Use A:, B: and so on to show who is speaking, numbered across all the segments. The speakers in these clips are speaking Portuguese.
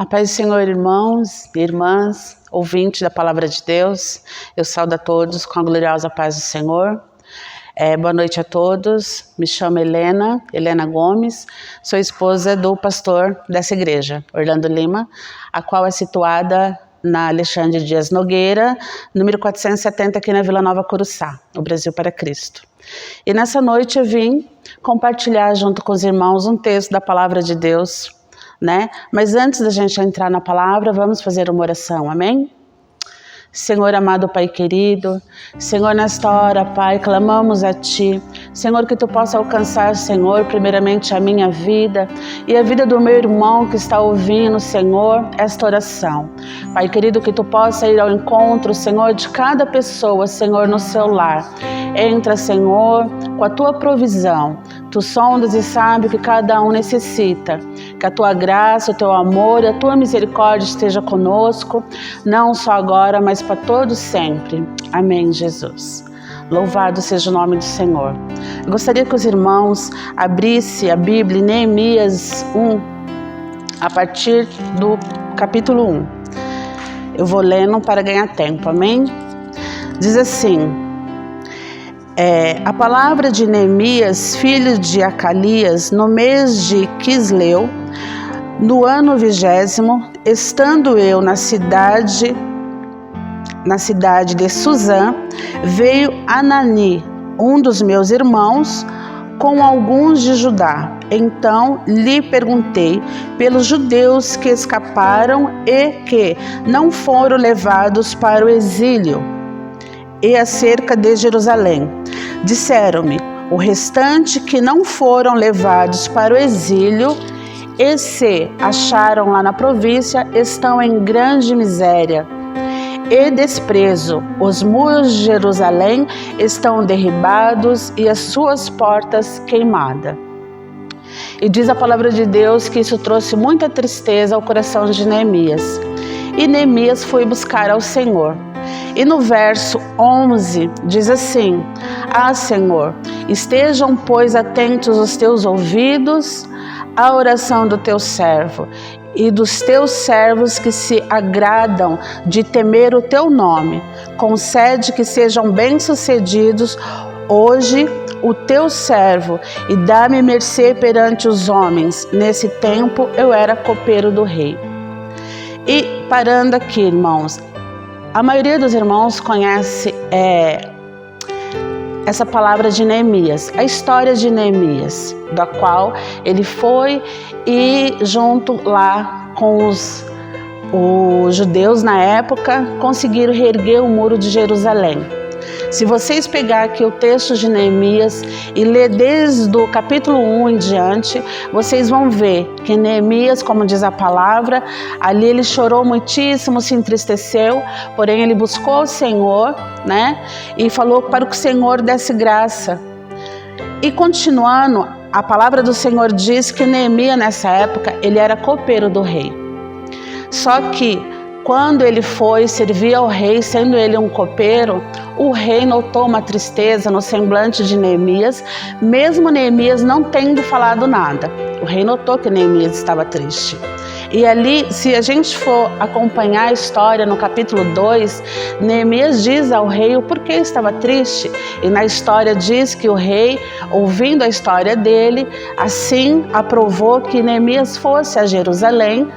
A: A paz do Senhor, irmãos e irmãs, ouvintes da Palavra de Deus, eu saúdo a todos com a gloriosa paz do Senhor. Boa noite a todos, me chamo Helena Gomes, sou esposa do pastor dessa igreja, Orlando Lima, a qual é situada na Alexandre Dias Nogueira, número 470, aqui na Vila Nova Curuçá, no Brasil para Cristo. E nessa noite eu vim compartilhar junto com os irmãos um texto da Palavra de Deus, Mas antes da gente entrar na palavra, vamos fazer uma oração, amém? Senhor amado Pai querido, Senhor, nesta hora, Pai, clamamos a Ti, Senhor, que Tu possa alcançar, Senhor, primeiramente a minha vida e a vida do meu irmão que está ouvindo, Senhor, esta oração. Pai querido, que Tu possa ir ao encontro, Senhor, de cada pessoa, Senhor, no seu lar. Entra, Senhor, com a Tua provisão. Tu sondas e sabes o que cada um necessita. Que a Tua graça, o Teu amor e a Tua misericórdia esteja conosco, não só agora, mas para todos sempre. Amém, Jesus. Louvado seja o nome do Senhor. Eu gostaria que os irmãos abrissem a Bíblia em Neemias 1, a partir do capítulo 1. Eu vou lendo para ganhar tempo, amém? Diz assim: a palavra de Neemias, filho de Acalias, no mês de Quisleu, no ano 20º, estando eu na cidade de Suzã, veio Anani, um dos meus irmãos, com alguns de Judá. Então lhe perguntei pelos judeus que escaparam e que não foram levados para o exílio, e acerca de Jerusalém. Disseram-me: o restante que não foram levados para o exílio e se acharam lá na província estão em grande miséria e desprezo. Os muros de Jerusalém estão derribados e as suas portas queimadas. E diz a palavra de Deus que isso trouxe muita tristeza ao coração de Neemias. E Neemias foi buscar ao Senhor. E no verso 11 diz assim: Senhor, estejam, pois, atentos os teus ouvidos à oração do teu servo e dos teus servos que se agradam de temer o teu nome. Concede que sejam bem-sucedidos hoje o teu servo e dá-me mercê perante os homens. Nesse tempo eu era copeiro do rei. E parando aqui, irmãos, a maioria dos irmãos conhece essa palavra de Neemias, a história de Neemias, da qual ele foi e junto lá com os judeus na época conseguiram reerguer o muro de Jerusalém. Se vocês pegar aqui o texto de Neemias e ler desde o capítulo 1 em diante, vocês vão ver que Neemias, como diz a palavra, ali ele chorou muitíssimo, se entristeceu, porém ele buscou o Senhor, e falou para que o Senhor desse graça. E continuando, a palavra do Senhor diz que Neemias nessa época, ele era copeiro do rei. Só que quando ele foi servir ao rei, sendo ele um copeiro, o rei notou uma tristeza no semblante de Neemias, mesmo Neemias não tendo falado nada. O rei notou que Neemias estava triste. E ali, se a gente for acompanhar a história no capítulo 2, Neemias diz ao rei o porquê estava triste. E na história diz que o rei, ouvindo a história dele, assim aprovou que Neemias fosse a Jerusalém,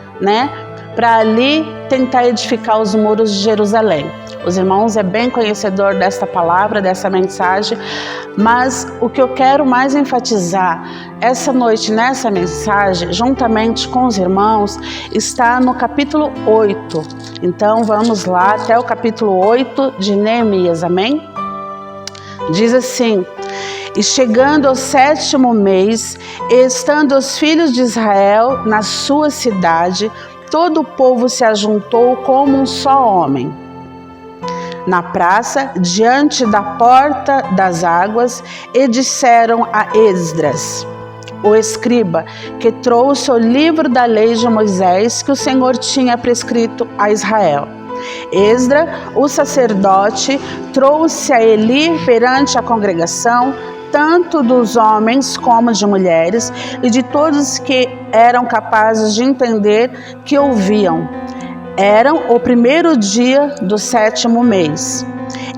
A: para ali tentar edificar os muros de Jerusalém. Os irmãos é bem conhecedor desta palavra, dessa mensagem, mas o que eu quero mais enfatizar essa noite nessa mensagem, juntamente com os irmãos, está no capítulo 8. Então vamos lá até o capítulo 8 de Neemias, amém? Diz assim: e chegando ao 7º mês, e estando os filhos de Israel na sua cidade, todo o povo se ajuntou como um só homem na praça, diante da porta das águas, e disseram a Esdras, o escriba, que trouxe o livro da lei de Moisés, que o Senhor tinha prescrito a Israel. Esdras, o sacerdote, trouxe a Eli perante a congregação, tanto dos homens como de mulheres, e de todos que eram capazes de entender que ouviam. Era o primeiro dia do 7º mês.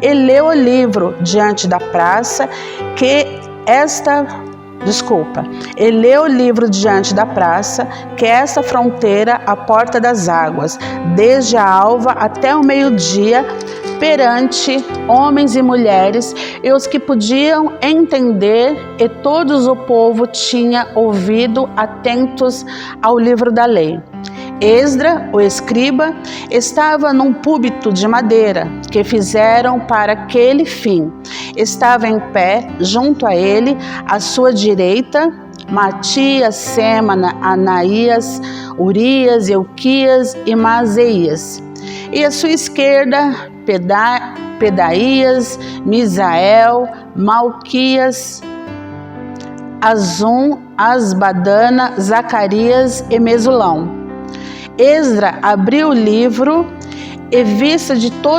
A: Ele leu o livro diante da praça, Ele leu o livro diante da praça, que é esta fronteira, a porta das águas, desde a alva até o meio-dia, perante homens e mulheres, e os que podiam entender, e todos o povo tinha ouvido atentos ao livro da lei. Esdra, o escriba, estava num púlpito de madeira que fizeram para aquele fim. Estava em pé, junto a ele, à sua direita, Matias, Sêmana, Anaías, Urias, Euquias e Maaseias. E à sua esquerda, Pedaías, Misael, Malquias, Azum, Asbadana, Zacarias e Mesulão. Esdra abriu o livro e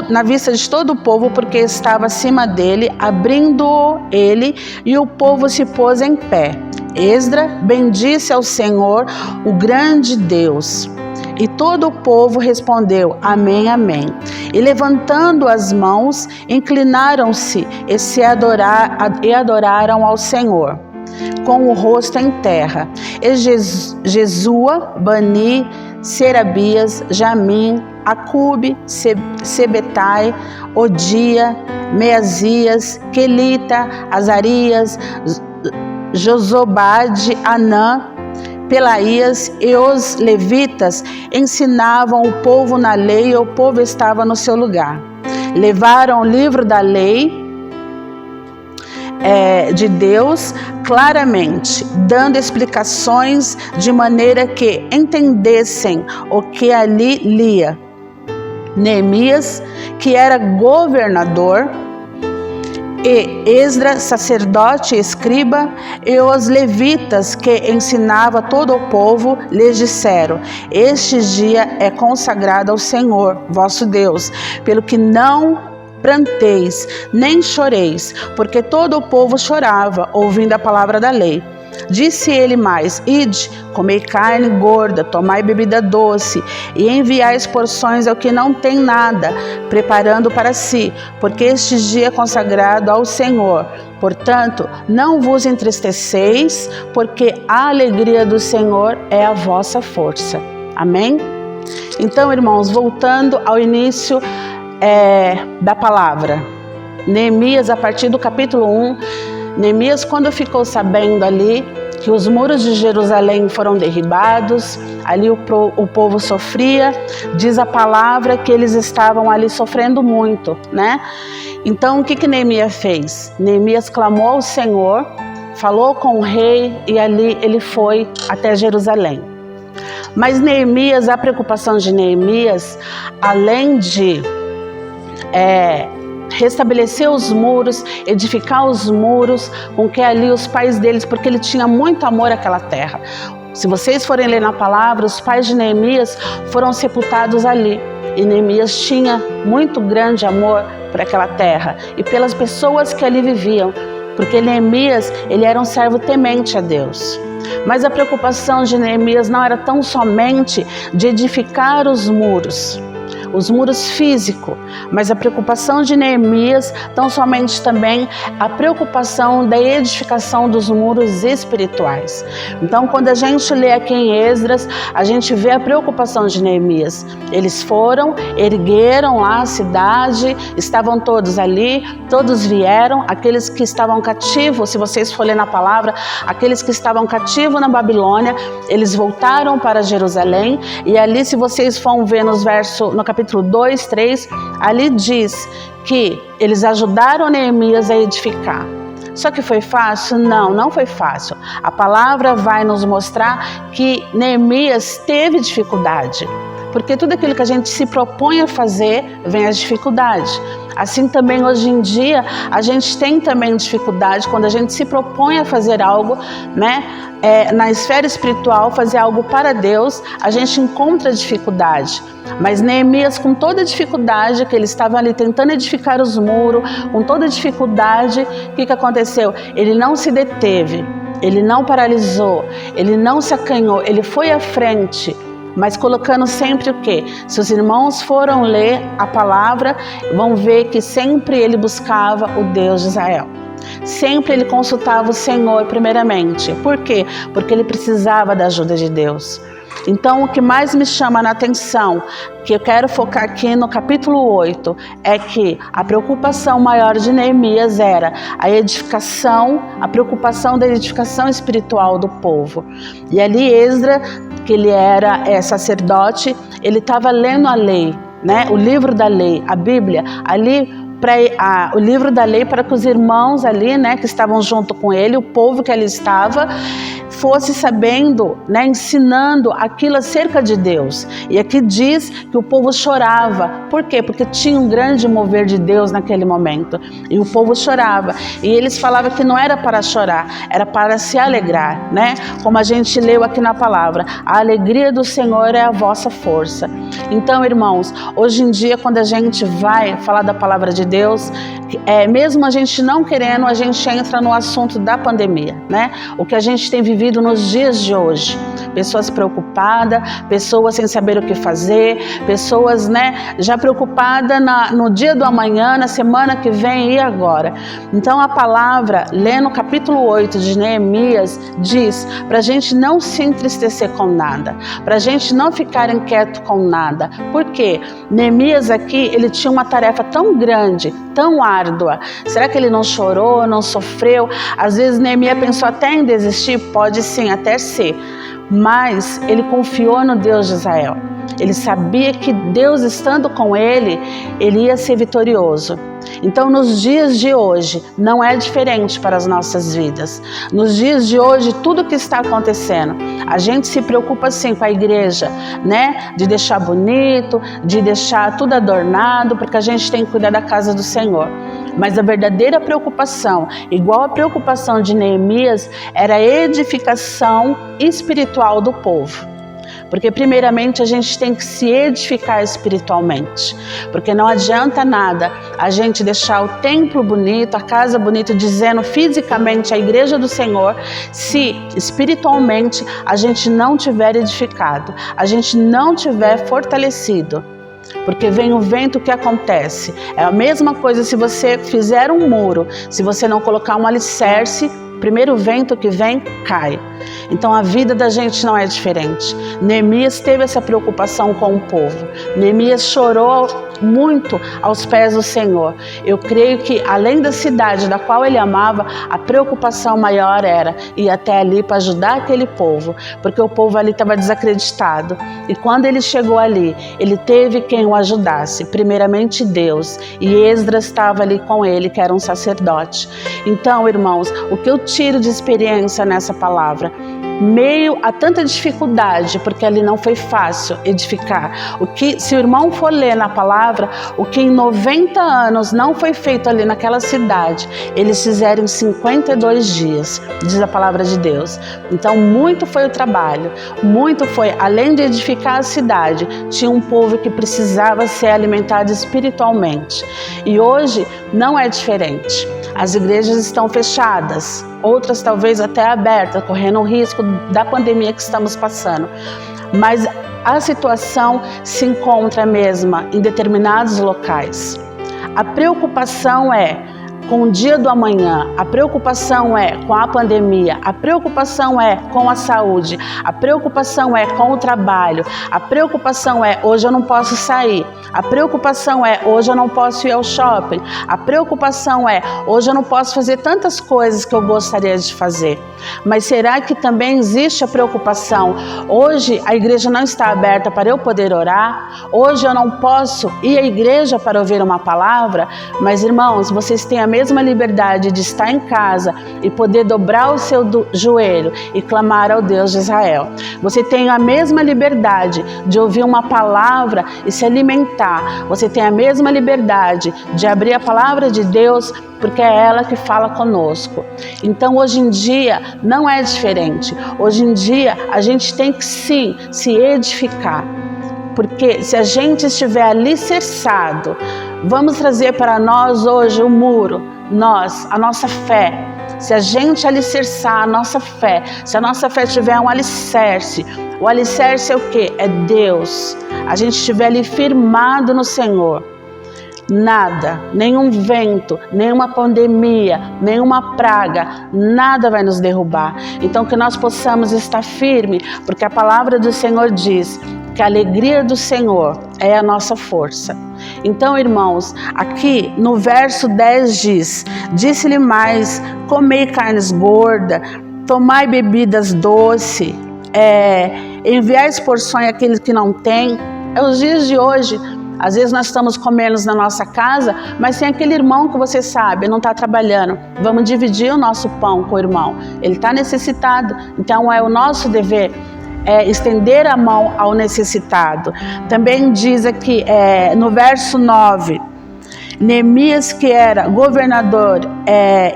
A: na vista de todo o povo, porque estava acima dele, abrindo-o ele, e o povo se pôs em pé. Esdra bendisse ao Senhor, o grande Deus. E todo o povo respondeu, amém, amém. E levantando as mãos, inclinaram-se e adoraram ao Senhor, com o rosto em terra. E Jesua, Bani, Serabias, Jamim, Acube, Sebetai, Odia, Meazias, Quelita, Azarias, Jozobade, Anã, Pelaías e os levitas ensinavam o povo na lei, e o povo estava no seu lugar. Levaram o livro da lei de Deus claramente, dando explicações de maneira que entendessem o que ali lia. Neemias, que era governador, e Esdra, sacerdote e escriba, e os levitas que ensinava todo o povo, lhes disseram, este dia é consagrado ao Senhor, vosso Deus, pelo que não pranteis, nem choreis, porque todo o povo chorava, ouvindo a palavra da lei. Disse ele mais, ide, comei carne gorda, tomai bebida doce, e enviais porções ao que não tem nada, preparando para si, porque este dia é consagrado ao Senhor. Portanto, não vos entristeceis, porque a alegria do Senhor é a vossa força. Amém? Então, irmãos, voltando ao início da palavra, Neemias, a partir do capítulo 1, Neemias, quando ficou sabendo ali que os muros de Jerusalém foram derribados, ali o povo sofria, diz a palavra que eles estavam ali sofrendo muito, né? Então, o que Neemias fez? Neemias clamou ao Senhor, falou com o rei, e ali ele foi até Jerusalém. Mas Neemias, a preocupação de Neemias, além de restabelecer os muros, edificar os muros, com que ali os pais deles, porque ele tinha muito amor àquela terra. Se vocês forem ler na palavra, os pais de Neemias foram sepultados ali. E Neemias tinha muito grande amor por aquela terra e pelas pessoas que ali viviam, porque Neemias, ele era um servo temente a Deus. Mas a preocupação de Neemias não era tão somente de edificar os muros físicos, mas a preocupação de Neemias tão somente também a preocupação da edificação dos muros espirituais. Então, quando a gente lê aqui em Esdras, a gente vê a preocupação de Neemias. Eles foram, ergueram lá a cidade, estavam todos ali, todos vieram, aqueles que estavam cativos, se vocês forem ler na palavra, aqueles que estavam cativos na Babilônia, eles voltaram para Jerusalém, e ali, se vocês forem ver no capítulo 2, 3, ali diz que eles ajudaram Neemias a edificar. Só que foi fácil? Não, não foi fácil. A palavra vai nos mostrar que Neemias teve dificuldade. Porque tudo aquilo que a gente se propõe a fazer, vem as dificuldades. Assim também hoje em dia, a gente tem também dificuldade quando a gente se propõe a fazer algo, né? Na esfera espiritual, fazer algo para Deus, a gente encontra dificuldade. Mas Neemias, com toda a dificuldade, que ele estava ali tentando edificar os muros, com toda a dificuldade, o que aconteceu? Ele não se deteve, ele não paralisou, ele não se acanhou, ele foi à frente. Mas colocando sempre o quê? Se os irmãos foram ler a palavra, vão ver que sempre ele buscava o Deus de Israel. Sempre ele consultava o Senhor primeiramente. Por quê? Porque ele precisava da ajuda de Deus. Então, o que mais me chama a atenção, que eu quero focar aqui no capítulo 8, é que a preocupação maior de Neemias era a edificação, a preocupação da edificação espiritual do povo. E ali Esdras, que ele era sacerdote, ele estava lendo a lei, né? O livro da lei, a Bíblia, ali o livro da lei, para que os irmãos ali, né, que estavam junto com ele, o povo que ali estava, fosse sabendo, né, ensinando aquilo acerca de Deus. E aqui diz que o povo chorava. Por quê? Porque tinha um grande mover de Deus naquele momento. E o povo chorava. E eles falavam que não era para chorar, era para se alegrar, né? Como a gente leu aqui na palavra, a alegria do Senhor é a vossa força. Então, irmãos, hoje em dia, quando a gente vai falar da palavra de Deus, mesmo a gente não querendo, a gente entra no assunto da pandemia, né? O que a gente tem vivido nos dias de hoje, pessoas preocupadas, pessoas sem saber o que fazer, pessoas, né, já preocupadas no dia do amanhã, na semana que vem e agora. Então a palavra, lendo o capítulo 8 de Neemias, diz para a gente não se entristecer com nada, para a gente não ficar inquieto com nada. Por quê? Neemias aqui, ele tinha uma tarefa tão grande, tão árdua. Será que ele não chorou, não sofreu? Às vezes Neemias pensou até em desistir, pode sim, até ser, mas ele confiou no Deus de Israel. Ele sabia que Deus estando com ele, ele ia ser vitorioso. Então nos dias de hoje não é diferente para as nossas vidas. Nos dias de hoje tudo que está acontecendo, a gente se preocupa sim com a igreja, né? De deixar bonito, de deixar tudo adornado, porque a gente tem que cuidar da casa do Senhor. Mas a verdadeira preocupação, igual a preocupação de Neemias, era a edificação espiritual do povo. Porque primeiramente a gente tem que se edificar espiritualmente, porque não adianta nada a gente deixar o templo bonito, a casa bonita, dizendo fisicamente a igreja do Senhor, se espiritualmente a gente não tiver edificado, a gente não tiver fortalecido. Porque vem o vento, que acontece? É a mesma coisa se você fizer um muro, se você não colocar um alicerce, primeiro vento que vem, cai. Então a vida da gente não é diferente. Neemias teve essa preocupação com o povo. Neemias chorou muito aos pés do Senhor. Eu creio que além da cidade da qual ele amava, a preocupação maior era ir até ali para ajudar aquele povo, porque o povo ali estava desacreditado. E quando ele chegou ali, ele teve quem o ajudasse, primeiramente Deus, e Esdras estava ali com ele, que era um sacerdote. Então, irmãos, o que eu tiro de experiência nessa palavra, meio a tanta dificuldade, porque ali não foi fácil edificar. O que, se o irmão for ler na palavra, o que em 90 anos não foi feito ali naquela cidade, eles fizeram em 52 dias, diz a palavra de Deus. Então muito foi o trabalho, muito foi, além de edificar a cidade, tinha um povo que precisava ser alimentado espiritualmente. E hoje não é diferente. As igrejas estão fechadas, outras talvez até abertas, correndo o risco da pandemia que estamos passando. Mas a situação se encontra a mesma em determinados locais. A preocupação é com o dia do amanhã, a preocupação é com a pandemia, a preocupação é com a saúde, a preocupação é com o trabalho, a preocupação é hoje eu não posso sair, a preocupação é hoje eu não posso ir ao shopping, a preocupação é hoje eu não posso fazer tantas coisas que eu gostaria de fazer. Mas será que também existe a preocupação? Hoje a igreja não está aberta para eu poder orar, hoje eu não posso ir à igreja para ouvir uma palavra, mas irmãos, vocês têm a mesma liberdade de estar em casa e poder dobrar o seu joelho e clamar ao Deus de Israel. Você tem a mesma liberdade de ouvir uma palavra e se alimentar. Você tem a mesma liberdade de abrir a palavra de Deus, porque é ela que fala conosco. Então hoje em dia não é diferente. Hoje em dia a gente tem que sim se edificar. Porque se a gente estiver alicerçado, vamos trazer para nós hoje o muro, a nossa fé. Se a gente alicerçar a nossa fé, se a nossa fé tiver um alicerce, o alicerce é o quê? É Deus. A gente estiver ali firmado no Senhor. Nada, nenhum vento, nenhuma pandemia, nenhuma praga, nada vai nos derrubar. Então que nós possamos estar firmes, porque a palavra do Senhor diz que a alegria do Senhor é a nossa força. Então, irmãos, aqui no verso 10 diz: disse-lhe mais, comei carnes gordas, tomai bebidas doces, enviais porções àqueles que não têm. É os dias de hoje. Às vezes nós estamos comendo na nossa casa, mas tem aquele irmão que você sabe, não está trabalhando. Vamos dividir o nosso pão com o irmão. Ele está necessitado, então é o nosso dever estender a mão ao necessitado. Também diz aqui no verso 9, Neemias, que era governador,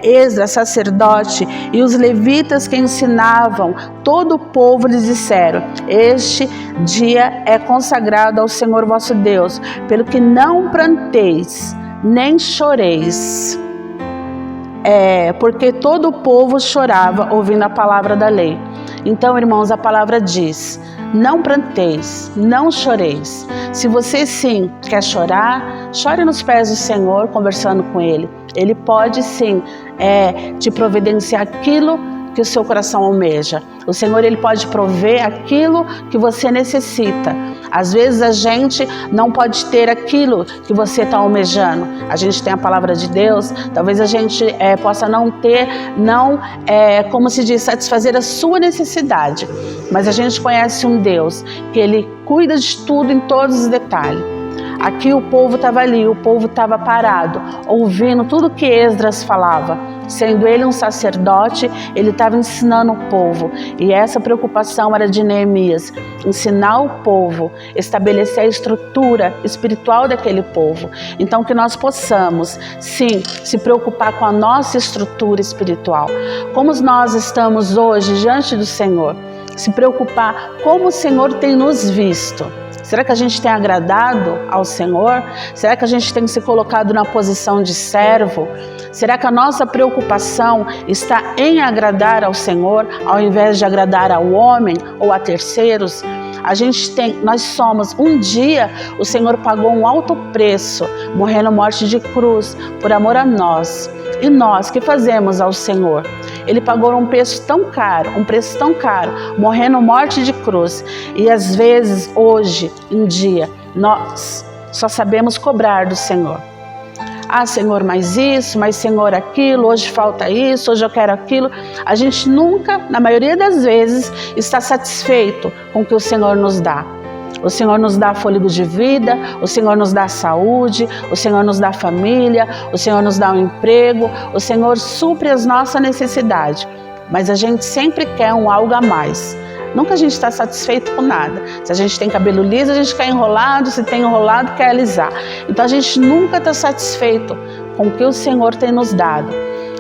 A: Esdras, sacerdote, e os levitas que ensinavam todo o povo lhes disseram: este dia é consagrado ao Senhor vosso Deus, pelo que não pranteis, nem choreis. Porque todo o povo chorava ouvindo a palavra da lei. Então, irmãos, a palavra diz: não pranteis, não choreis. Se você sim quer chorar, chore nos pés do Senhor, conversando com Ele. Ele pode sim te providenciar aquilo que o seu coração almeja. O Senhor, Ele pode prover aquilo que você necessita. Às vezes a gente não pode ter aquilo que você está almejando. A gente tem a palavra de Deus, talvez a gente possa não ter, como se diz, satisfazer a sua necessidade. Mas a gente conhece um Deus que Ele cuida de tudo em todos os detalhes. Aqui o povo estava ali, o povo estava parado, ouvindo tudo que Esdras falava. Sendo ele um sacerdote, ele estava ensinando o povo. E essa preocupação era de Neemias, ensinar o povo, estabelecer a estrutura espiritual daquele povo. Então que nós possamos, sim, se preocupar com a nossa estrutura espiritual. Como nós estamos hoje diante do Senhor, se preocupar como o Senhor tem nos visto. Será que a gente tem agradado ao Senhor? Será que a gente tem se colocado na posição de servo? Será que a nossa preocupação está em agradar ao Senhor, ao invés de agradar ao homem ou a terceiros? Nós somos, um dia o Senhor pagou um alto preço, morrendo morte de cruz, por amor a nós. E nós, que fazemos ao Senhor? Ele pagou um preço tão caro, morrendo morte de cruz. E às vezes, hoje em dia, nós só sabemos cobrar do Senhor. Ah, Senhor, mais isso, mais Senhor, aquilo, hoje falta isso, hoje eu quero aquilo. A gente nunca, na maioria das vezes, está satisfeito com o que o Senhor nos dá. O Senhor nos dá fôlego de vida, o Senhor nos dá saúde, o Senhor nos dá família, o Senhor nos dá um emprego, o Senhor supre as nossas necessidades. Mas a gente sempre quer algo a mais. Nunca a gente está satisfeito com nada. Se a gente tem cabelo liso, a gente quer enrolado, se tem enrolado, quer alisar. Então a gente nunca está satisfeito com o que o Senhor tem nos dado.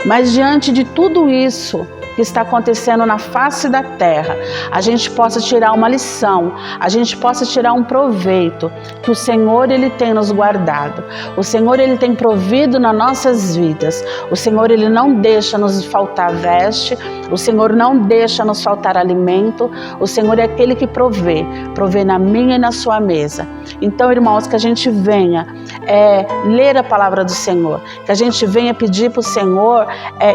A: Mas diante de tudo isso que está acontecendo na face da terra, a gente possa tirar uma lição, a gente possa tirar um proveito, que o Senhor, Ele tem nos guardado, o Senhor, Ele tem provido nas nossas vidas, o Senhor, Ele não deixa nos faltar veste, o Senhor não deixa nos faltar alimento, o Senhor é aquele que provê na minha e na sua mesa. Então, irmãos, que a gente venha ler a palavra do Senhor, que a gente venha pedir para o Senhor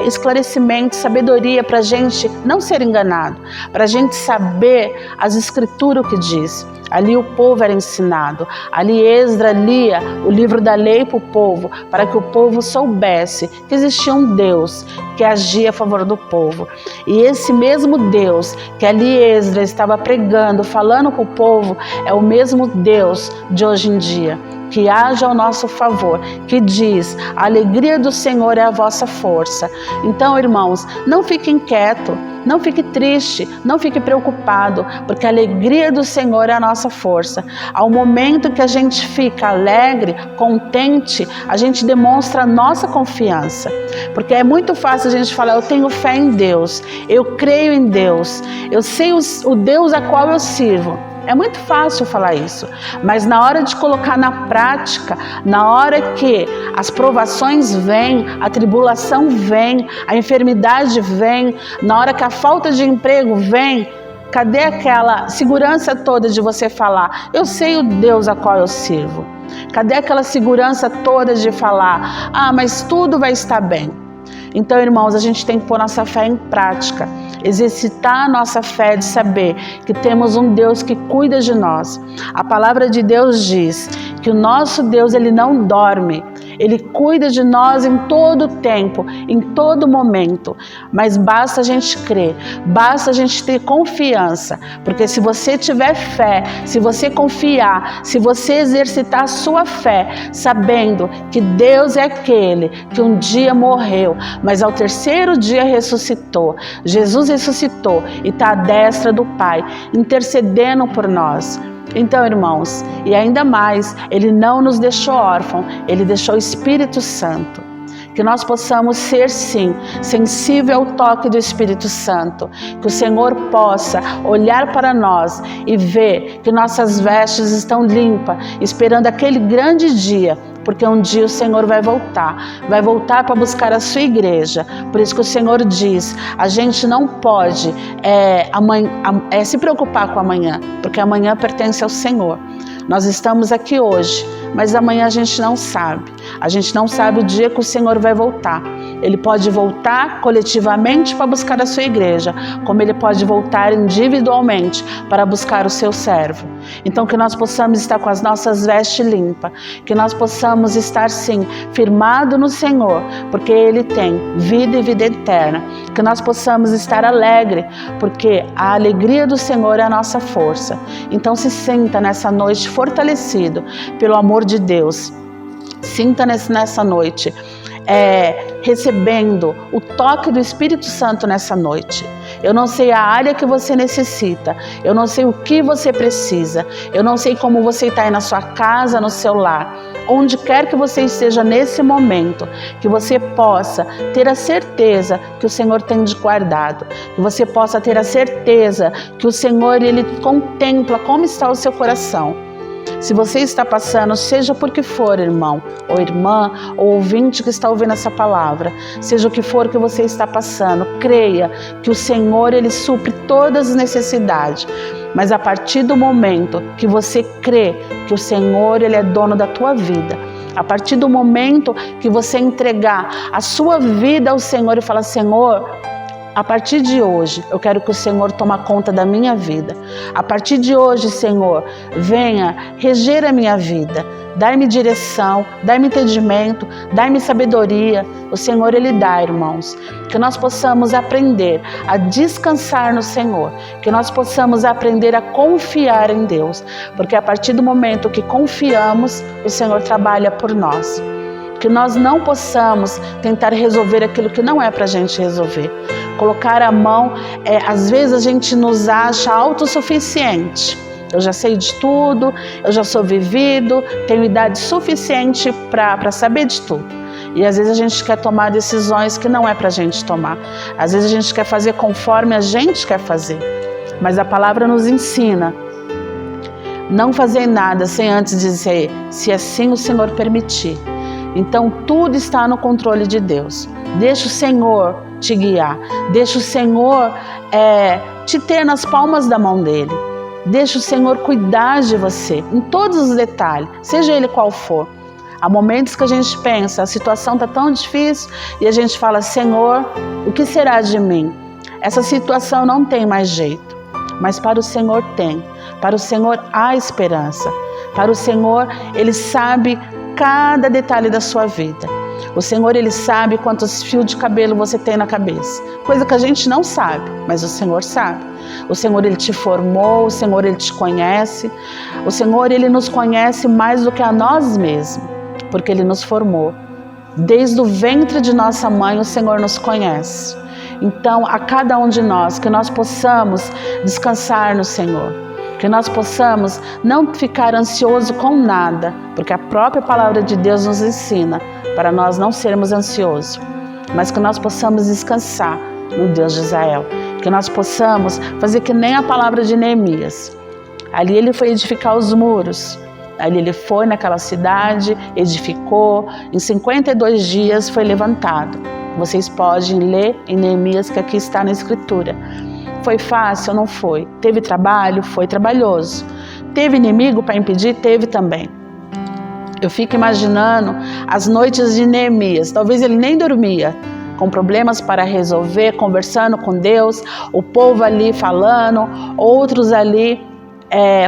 A: esclarecimento, sabedoria, para a gente não ser enganado, para a gente saber as escrituras o que diz. Ali o povo era ensinado, ali Esdras lia o livro da lei para o povo, para que o povo soubesse que existia um Deus que agia a favor do povo. E esse mesmo Deus que ali Esdras estava pregando, falando para o povo, é o mesmo Deus de hoje em dia, que age ao nosso favor, que diz: a alegria do Senhor é a vossa força. Então, irmãos, não fiquem quietos, não fique triste, não fique preocupado, porque a alegria do Senhor é a nossa força. Ao momento que a gente fica alegre, contente, a gente demonstra a nossa confiança. Porque é muito fácil a gente falar: eu tenho fé em Deus, eu creio em Deus, eu sei o Deus a qual eu sirvo. É muito fácil falar isso, mas na hora de colocar na prática, na hora que as provações vêm, a tribulação vem, a enfermidade vem, na hora que a falta de emprego vem, cadê aquela segurança toda de você falar: eu sei o Deus a qual eu sirvo? Cadê aquela segurança toda de falar: ah, mas tudo vai estar bem? Então, irmãos, a gente tem que pôr nossa fé em prática, exercitar a nossa fé de saber que temos um Deus que cuida de nós. A palavra de Deus diz que o nosso Deus, ele não dorme, ele cuida de nós em todo tempo, em todo momento. Mas basta a gente crer, basta a gente ter confiança, porque se você tiver fé, se você confiar, se você exercitar a sua fé, sabendo que Deus é aquele que um dia morreu, mas ao terceiro dia ressuscitou. Jesus ressuscitou e está à destra do Pai, intercedendo por nós. Então, irmãos, e ainda mais, Ele não nos deixou órfãos, Ele deixou o Espírito Santo. Que nós possamos ser, sim, sensível ao toque do Espírito Santo. Que o Senhor possa olhar para nós e ver que nossas vestes estão limpas, esperando aquele grande dia, porque um dia o Senhor vai voltar para buscar a sua igreja. Por isso que o Senhor diz: a gente não pode se preocupar com amanhã, porque amanhã pertence ao Senhor. Nós estamos aqui hoje, mas amanhã a gente não sabe. A gente não sabe o dia que o Senhor vai voltar. Ele pode voltar coletivamente para buscar a sua igreja, como Ele pode voltar individualmente para buscar o seu servo. Então, que nós possamos estar com as nossas vestes limpas, que nós possamos estar, sim, firmados no Senhor, porque Ele tem vida e vida eterna. Que nós possamos estar alegres, porque a alegria do Senhor é a nossa força. Então, se sinta nessa noite fortalecido pelo amor de Deus. Sinta nessa noite recebendo o toque do Espírito Santo nessa noite. Eu não sei a área que você necessita, eu não sei o que você precisa, eu não sei como você está aí na sua casa, no seu lar, onde quer que você esteja nesse momento, que você possa ter a certeza que o Senhor tem te guardado, que você possa ter a certeza que o Senhor, Ele contempla como está o seu coração. Se você está passando, seja por que for, irmão, ou irmã, ou ouvinte que está ouvindo essa palavra, seja o que for que você está passando, creia que o Senhor, Ele supre todas as necessidades. Mas a partir do momento que você crê que o Senhor, Ele é dono da tua vida, a partir do momento que você entregar a sua vida ao Senhor e falar: Senhor, a partir de hoje, eu quero que o Senhor tome conta da minha vida. A partir de hoje, Senhor, venha reger a minha vida. Dai-me direção, dai-me entendimento, dai-me sabedoria. O Senhor, Ele dá, irmãos. Que nós possamos aprender a descansar no Senhor. Que nós possamos aprender a confiar em Deus. Porque a partir do momento que confiamos, o Senhor trabalha por nós. Que nós não possamos tentar resolver aquilo que não é para a gente resolver. Colocar a mão, às vezes a gente nos acha autossuficiente. Eu já sei de tudo, eu já sou vivido, tenho idade suficiente para saber de tudo. E às vezes a gente quer tomar decisões que não é para a gente tomar. Às vezes a gente quer fazer conforme a gente quer fazer. Mas a palavra nos ensina: não fazer nada sem antes dizer, se assim o Senhor permitir. Então tudo está no controle de Deus. Deixa o Senhor te guiar. Deixa o Senhor te ter nas palmas da mão dEle. Deixa o Senhor cuidar de você em todos os detalhes, seja Ele qual for. Há momentos que a gente pensa, a situação está tão difícil e a gente fala: Senhor, o que será de mim? Essa situação não tem mais jeito. mas para o Senhor tem. Para o Senhor há esperança. Para o Senhor, Ele sabe cada detalhe da sua vida. O Senhor, Ele sabe quantos fios de cabelo você tem na cabeça. Coisa que a gente não sabe, mas o Senhor sabe. O Senhor, Ele te formou, o Senhor, Ele te conhece. O Senhor, Ele nos conhece mais do que a nós mesmos, porque Ele nos formou. Desde o ventre de nossa mãe, o Senhor nos conhece. Então, a cada um de nós, que nós possamos descansar no Senhor, que nós possamos não ficar ansioso com nada, porque a própria palavra de Deus nos ensina para nós não sermos ansiosos, mas que nós possamos descansar no Deus de Israel, que nós possamos fazer que nem a palavra de Neemias. Ali ele foi edificar os muros, ali ele foi naquela cidade, edificou, em 52 dias foi levantado. Vocês podem ler em Neemias, que aqui está na Escritura. Foi fácil? Não foi. Teve trabalho? Foi trabalhoso. Teve inimigo para impedir? Teve também. Eu fico imaginando as noites de Neemias. Talvez ele nem dormia, com problemas para resolver, conversando com Deus, o povo ali falando, outros ali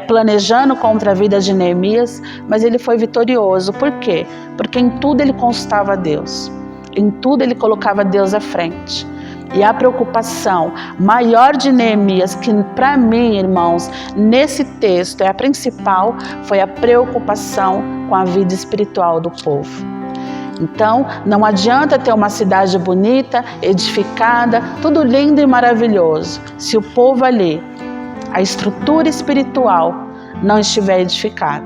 A: planejando contra a vida de Neemias, mas ele foi vitorioso. Por quê? Porque em tudo ele consultava a Deus. Em tudo ele colocava Deus à frente. E a preocupação maior de Neemias, que para mim, irmãos, nesse texto é a principal, foi a preocupação com a vida espiritual do povo. Então, não adianta ter uma cidade bonita, edificada, tudo lindo e maravilhoso, se o povo ali, a estrutura espiritual, não estiver edificada.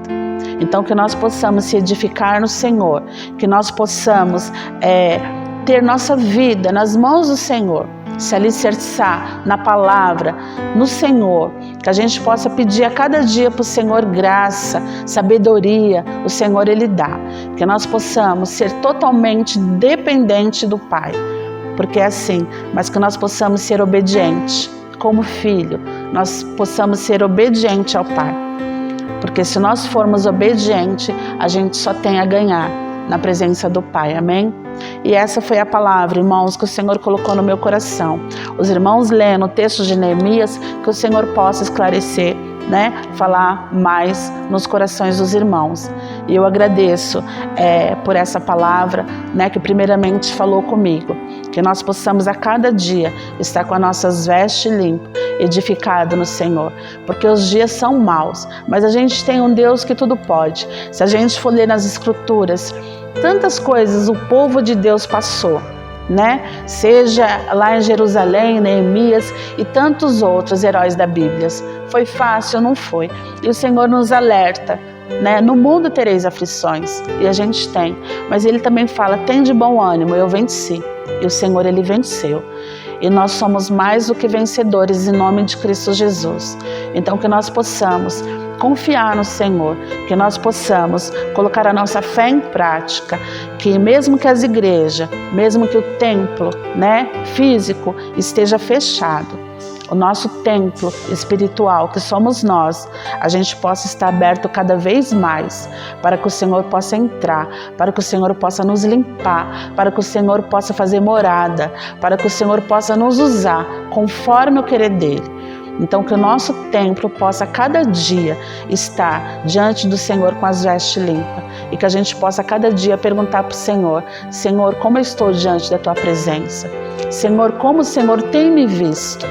A: Então, que nós possamos se edificar no Senhor, que nós possamos ter nossa vida nas mãos do Senhor, se alicerçar na palavra, no Senhor, que a gente possa pedir a cada dia para o Senhor graça, sabedoria, o Senhor Ele dá, que nós possamos ser totalmente dependentes do Pai, porque é assim, mas que nós possamos ser obedientes, como filho, nós possamos ser obedientes ao Pai, porque se nós formos obedientes, a gente só tem a ganhar na presença do Pai, amém? E essa foi a palavra, irmãos, que o Senhor colocou no meu coração. Os irmãos lendo o texto de Neemias, que o Senhor possa esclarecer, falar mais nos corações dos irmãos. E eu agradeço por essa palavra, que primeiramente falou comigo, que nós possamos a cada dia estar com as nossas vestes limpas, edificado no Senhor, porque os dias são maus, mas a gente tem um Deus que tudo pode. Se a gente for ler nas Escrituras, tantas coisas o povo de Deus passou, seja lá em Jerusalém, Neemias e tantos outros heróis da Bíblia. Foi fácil? Não foi. E o Senhor nos alerta, no mundo tereis aflições, e a gente tem, mas Ele também fala, tem de bom ânimo, eu venci. E o Senhor, Ele venceu. E nós somos mais do que vencedores em nome de Cristo Jesus. Então que nós possamos confiar no Senhor, que nós possamos colocar a nossa fé em prática, que mesmo que as igrejas, mesmo que o templo, físico esteja fechado, o nosso templo espiritual, que somos nós, a gente possa estar aberto cada vez mais, para que o Senhor possa entrar, para que o Senhor possa nos limpar, para que o Senhor possa fazer morada, para que o Senhor possa nos usar conforme o querer dEle. Então, que o nosso templo possa cada dia estar diante do Senhor com as vestes limpas, e que a gente possa cada dia perguntar para o Senhor, Senhor, como eu estou diante da Tua presença? Senhor, como o Senhor tem me visto?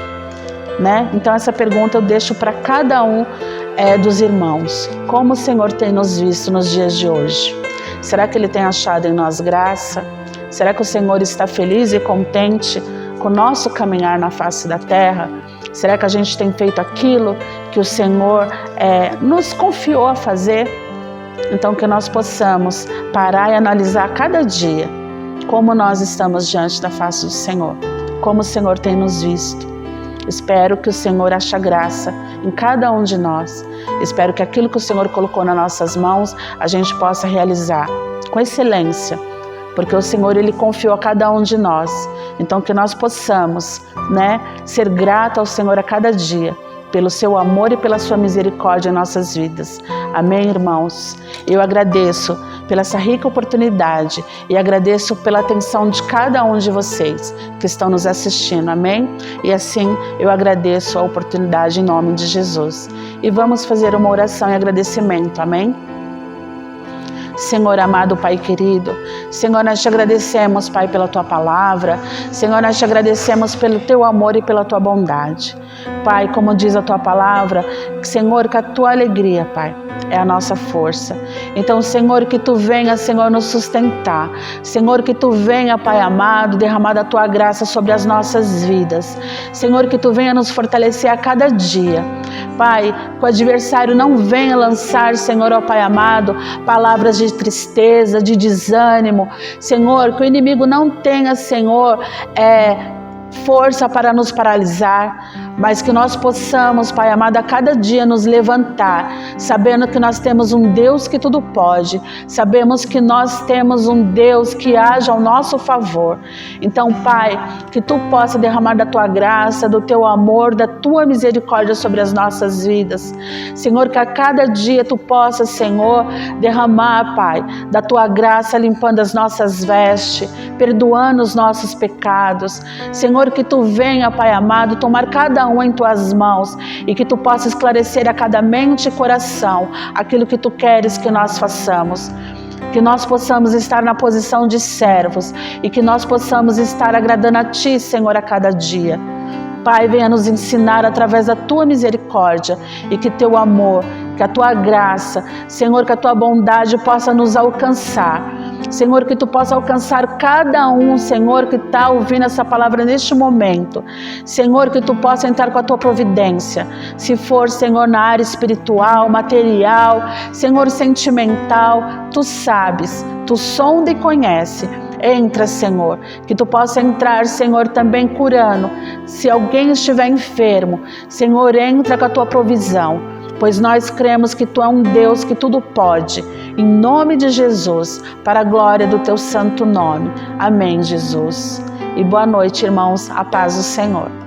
A: Então essa pergunta eu deixo para cada um dos irmãos. Como o Senhor tem nos visto nos dias de hoje? Será que Ele tem achado em nós graça? Será que o Senhor está feliz e contente com o nosso caminhar na face da terra? Será que a gente tem feito aquilo que o Senhor nos confiou a fazer? Então que nós possamos parar e analisar cada dia como nós estamos diante da face do Senhor, como o Senhor tem nos visto. Espero que o Senhor ache graça em cada um de nós. Espero que aquilo que o Senhor colocou nas nossas mãos, a gente possa realizar com excelência, porque o Senhor, Ele confiou a cada um de nós. Então que nós possamos, ser grato ao Senhor a cada dia, pelo seu amor e pela sua misericórdia em nossas vidas. Amém, irmãos? Eu agradeço pela essa rica oportunidade e agradeço pela atenção de cada um de vocês que estão nos assistindo. Amém? E assim eu agradeço a oportunidade em nome de Jesus. E vamos fazer uma oração em agradecimento. Amém? Senhor amado, Pai querido, Senhor, nós te agradecemos, Pai, pela Tua palavra. Senhor, nós te agradecemos pelo Teu amor e pela Tua bondade. Pai, como diz a Tua palavra, Senhor, que a Tua alegria, Pai, é a nossa força. Então, Senhor, que Tu venha, Senhor, nos sustentar. Senhor, que Tu venha, Pai amado, derramar a Tua graça sobre as nossas vidas. Senhor, que Tu venha nos fortalecer a cada dia. Pai, que o adversário não venha lançar, Senhor, ó Pai amado, palavras de tristeza, de desânimo. Senhor, que o inimigo não tenha, Senhor, força para nos paralisar, mas que nós possamos, Pai amado, a cada dia nos levantar, sabendo que nós temos um Deus que tudo pode, sabemos que nós temos um Deus que age ao nosso favor. Então, Pai, que Tu possa derramar da Tua graça, do Teu amor, da Tua misericórdia sobre as nossas vidas. Senhor, que a cada dia Tu possa, Senhor, derramar, Pai, da Tua graça, limpando as nossas vestes, perdoando os nossos pecados. Senhor, que Tu venha, Pai amado, tomar cada um em Tuas mãos e que Tu possa esclarecer a cada mente e coração aquilo que Tu queres que nós façamos. Que nós possamos estar na posição de servos e que nós possamos estar agradando a Ti, Senhor, a cada dia. Pai, venha nos ensinar através da Tua misericórdia e que Teu amor, que a Tua graça, Senhor, que a Tua bondade possa nos alcançar. Senhor, que Tu possa alcançar cada um, Senhor, que está ouvindo essa palavra neste momento. Senhor, que Tu possa entrar com a Tua providência. Se for, Senhor, na área espiritual, material, Senhor, sentimental, Tu sabes, Tu sonda e conhece. Entra, Senhor, que Tu possa entrar, Senhor, também curando. Se alguém estiver enfermo, Senhor, entra com a Tua provisão, pois nós cremos que Tu é um Deus que tudo pode. Em nome de Jesus, para a glória do Teu santo nome. Amém, Jesus. E boa noite, irmãos. A paz do Senhor.